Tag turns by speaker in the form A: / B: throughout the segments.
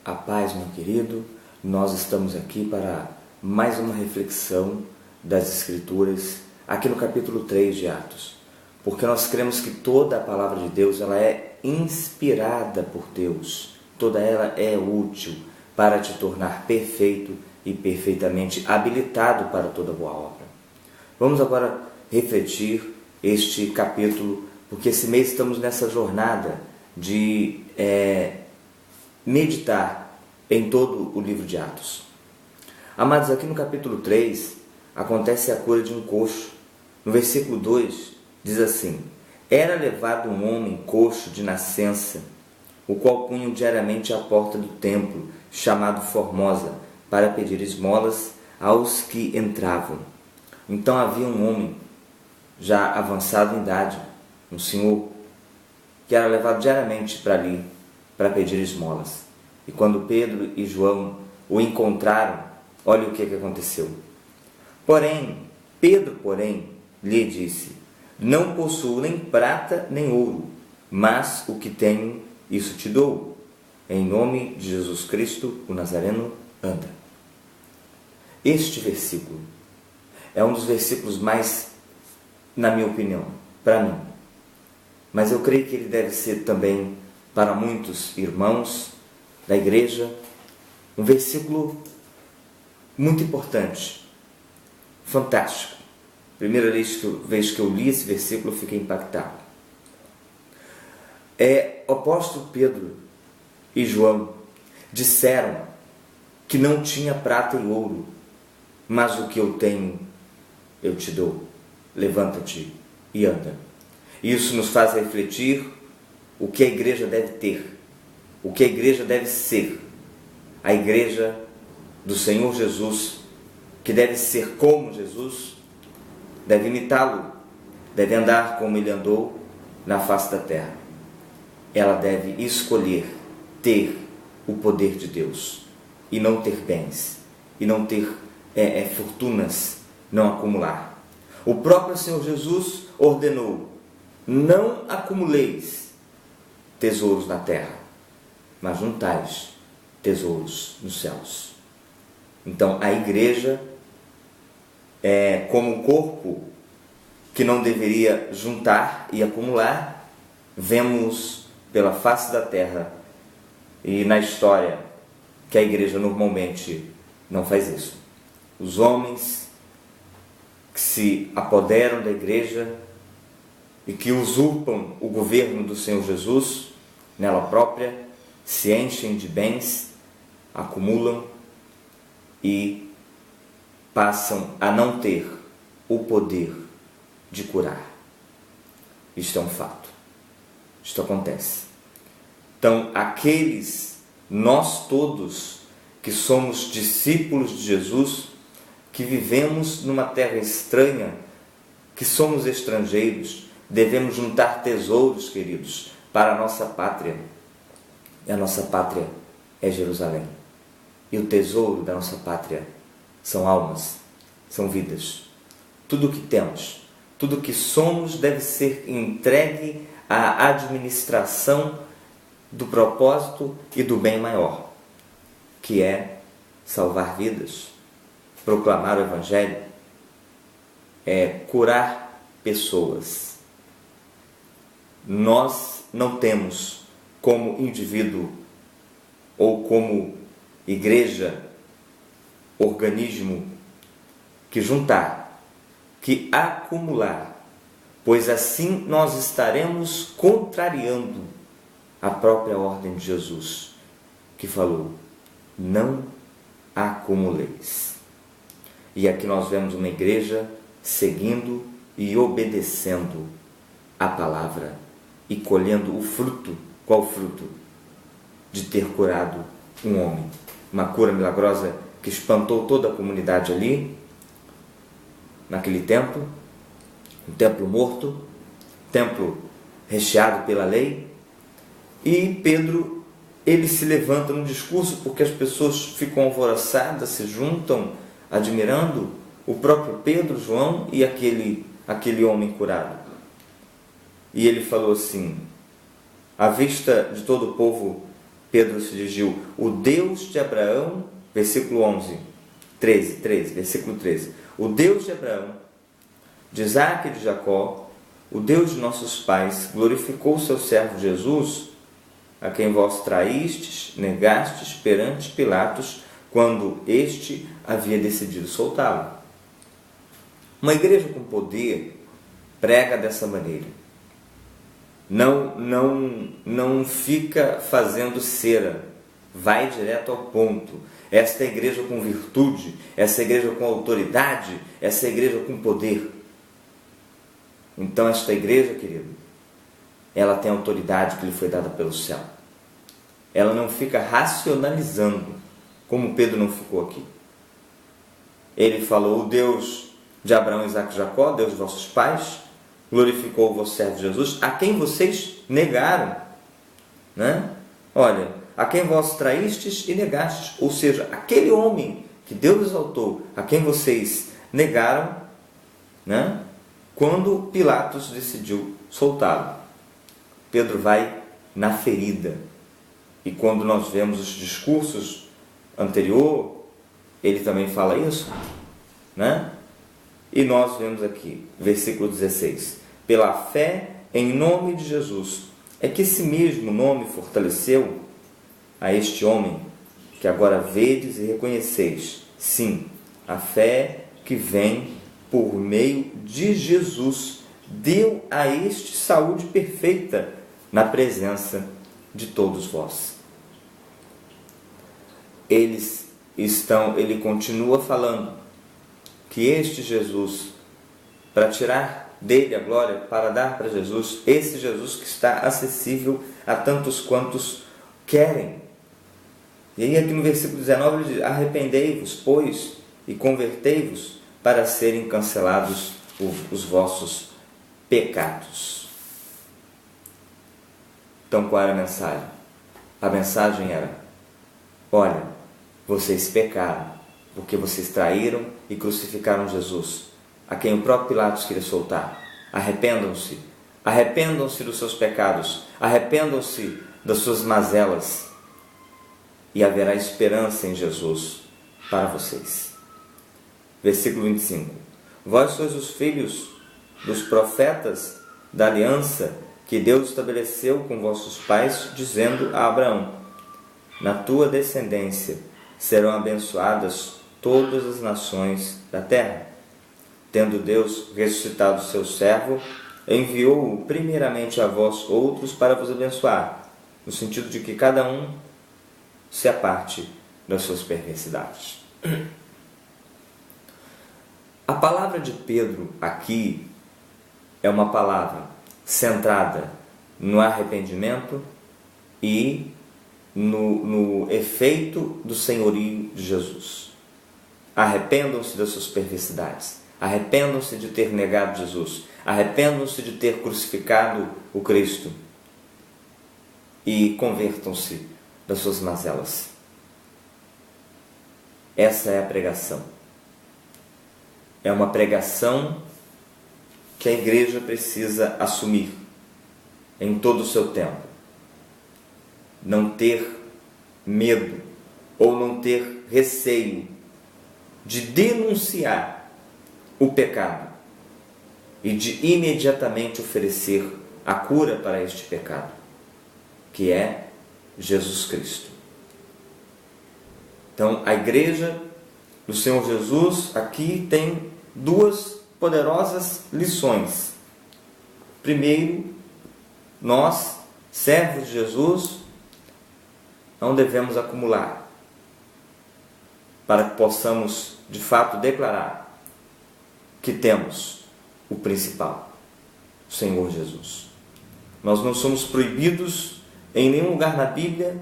A: A paz, meu querido, nós estamos aqui para mais uma reflexão das Escrituras, aqui no capítulo 3 de Atos, porque nós cremos que toda a palavra de Deus ela é inspirada por Deus, toda ela é útil para te tornar perfeito e perfeitamente habilitado para toda boa obra. Vamos agora refletir este capítulo, porque esse mês estamos nessa jornada de meditar em todo o livro de Atos. Amados, aqui no capítulo 3 acontece a cura de um coxo. No versículo 2 diz assim: era levado um homem coxo de nascença, o qual punham diariamente à porta do templo, chamado Formosa, para pedir esmolas aos que entravam. Então havia um homem já avançado em idade, um senhor, que era levado diariamente para ali, para pedir esmolas. E quando Pedro e João o encontraram, olha o que aconteceu. Pedro, lhe disse: não possuo nem prata nem ouro, mas o que tenho, isso te dou. Em nome de Jesus Cristo, o Nazareno, anda. Este versículo é um dos versículos mais, na minha opinião, para mim, mas eu creio que ele deve ser também para muitos irmãos da igreja, um versículo muito importante, fantástico. Primeira vez que eu li esse versículo, eu fiquei impactado. O apóstolo Pedro e João disseram que não tinha prata e ouro, mas o que eu tenho, eu te dou. Levanta-te e anda. Isso nos faz refletir o que a igreja deve ter, o que a igreja deve ser. A igreja do Senhor Jesus, que deve ser como Jesus, deve imitá-lo, deve andar como ele andou na face da terra. Ela deve escolher ter o poder de Deus e não ter bens, e não ter fortunas, não acumular. O próprio Senhor Jesus ordenou: não acumuleis tesouros na terra, mas juntais tesouros nos céus. Então a igreja é como um corpo que não deveria juntar e acumular. Vemos pela face da terra e na história que a igreja normalmente não faz isso. Os homens que se apoderam da igreja e que usurpam o governo do Senhor Jesus nela própria, se enchem de bens, acumulam e passam a não ter o poder de curar. Isto é um fato. Isto acontece. Então, nós todos que somos discípulos de Jesus, que vivemos numa terra estranha, que somos estrangeiros, devemos juntar tesouros, queridos, para a nossa pátria. E a nossa pátria é Jerusalém. E o tesouro da nossa pátria são almas, são vidas. Tudo o que temos, tudo o que somos deve ser entregue à administração do propósito e do bem maior, que é salvar vidas, proclamar o Evangelho, curar pessoas. Nós não temos, como indivíduo ou como igreja, organismo, que juntar, que acumular, pois assim nós estaremos contrariando a própria ordem de Jesus, que falou: não acumuleis. E aqui nós vemos uma igreja seguindo e obedecendo a palavra e colhendo o fruto. Qual fruto? De ter curado um homem. Uma cura milagrosa que espantou toda a comunidade ali, naquele templo, um templo morto, templo recheado pela lei. E Pedro, ele se levanta no discurso, porque as pessoas ficam alvoroçadas, se juntam, admirando o próprio Pedro, João e aquele homem curado. E ele falou assim, à vista de todo o povo Pedro se dirigiu: o Deus de Abraão, versículo 13, versículo 13. O Deus de Abraão, de Isaque e de Jacó, o Deus de nossos pais, glorificou o seu servo Jesus, a quem vós traístes, negastes perante Pilatos, quando este havia decidido soltá-lo. Uma igreja com poder prega dessa maneira. Não fica fazendo cera, vai direto ao ponto. Esta igreja com virtude, essa igreja com autoridade, essa igreja com poder. Então esta igreja, querido, ela tem a autoridade que lhe foi dada pelo céu. Ela não fica racionalizando, como Pedro não ficou aqui. Ele falou: o Deus de Abraão, Isaque e Jacó, Deus de vossos pais, glorificou o vosso servo Jesus, a quem vocês negaram, né? Olha, a quem vós traístes e negastes, ou seja, aquele homem que Deus exaltou, a quem vocês negaram, né? Quando Pilatos decidiu soltá-lo. Pedro vai na ferida, e quando nós vemos os discursos anteriores, ele também fala isso, né? E nós vemos aqui, versículo 16: pela fé em nome de Jesus, é que esse mesmo nome fortaleceu a este homem, que agora vedes e reconheceis. Sim, a fé que vem por meio de Jesus deu a este saúde perfeita na presença de todos vós. Ele continua falando que este Jesus, para tirar dele a glória, para dar para Jesus, esse Jesus que está acessível a tantos quantos querem. E aí aqui no versículo 19 ele diz: arrependei-vos, pois, e convertei-vos, para serem cancelados os vossos pecados. Então qual era a mensagem? A mensagem era: olha, vocês pecaram, porque vocês traíram e crucificaram Jesus, a quem o próprio Pilatos queria soltar. Arrependam-se, arrependam-se dos seus pecados, arrependam-se das suas mazelas, e haverá esperança em Jesus para vocês. Versículo 25: vós sois os filhos dos profetas da aliança que Deus estabeleceu com vossos pais, dizendo a Abraão: na tua descendência serão abençoadas todas as nações da terra. Tendo Deus ressuscitado o seu servo, enviou-o primeiramente a vós outros para vos abençoar, no sentido de que cada um se aparte das suas perversidades. A palavra de Pedro aqui é uma palavra centrada no arrependimento e no efeito do senhorio de Jesus. Arrependam-se das suas perversidades, arrependam-se de ter negado Jesus, arrependam-se de ter crucificado o Cristo e convertam-se das suas mazelas. Essa é a pregação. É uma pregação que a igreja precisa assumir em todo o seu tempo. Não ter medo ou não ter receio de denunciar o pecado e de imediatamente oferecer a cura para este pecado, que é Jesus Cristo. Então, a igreja do Senhor Jesus aqui tem duas poderosas lições. Primeiro, nós, servos de Jesus, não devemos acumular, para que possamos de fato declarar que temos o principal, o Senhor Jesus. Nós não somos proibidos em nenhum lugar na Bíblia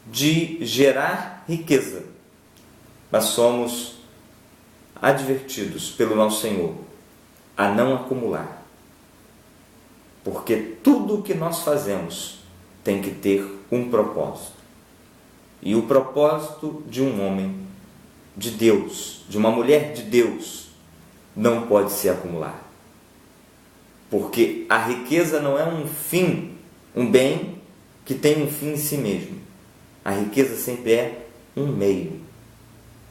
A: de gerar riqueza, mas somos advertidos pelo nosso Senhor a não acumular, porque tudo o que nós fazemos tem que ter um propósito, e o propósito de um homem de Deus, de uma mulher de Deus, não pode se acumular, porque a riqueza não é um fim, um bem que tem um fim em si mesmo. A riqueza sempre é um meio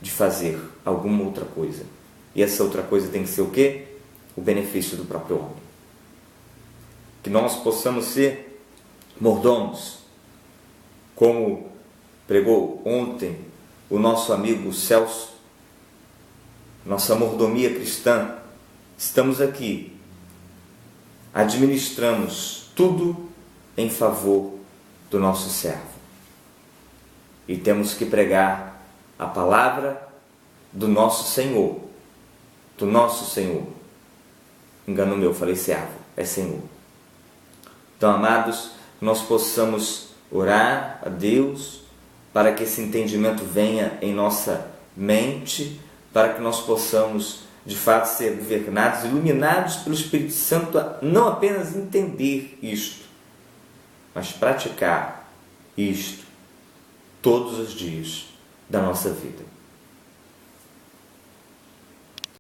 A: de fazer alguma outra coisa. E essa outra coisa tem que ser o quê? O benefício do próprio homem. Que nós possamos ser mordomos, como pregou ontem o nosso amigo Celso, nossa mordomia cristã. Estamos aqui, administramos tudo em favor do nosso servo. E temos que pregar a palavra do nosso Senhor. Do nosso Senhor. Engano meu, falei servo, é Senhor. Então, amados, nós possamos orar a Deus para que esse entendimento venha em nossa mente, para que nós possamos, de fato, ser governados, iluminados pelo Espírito Santo, a não apenas entender isto, mas praticar isto todos os dias da nossa vida.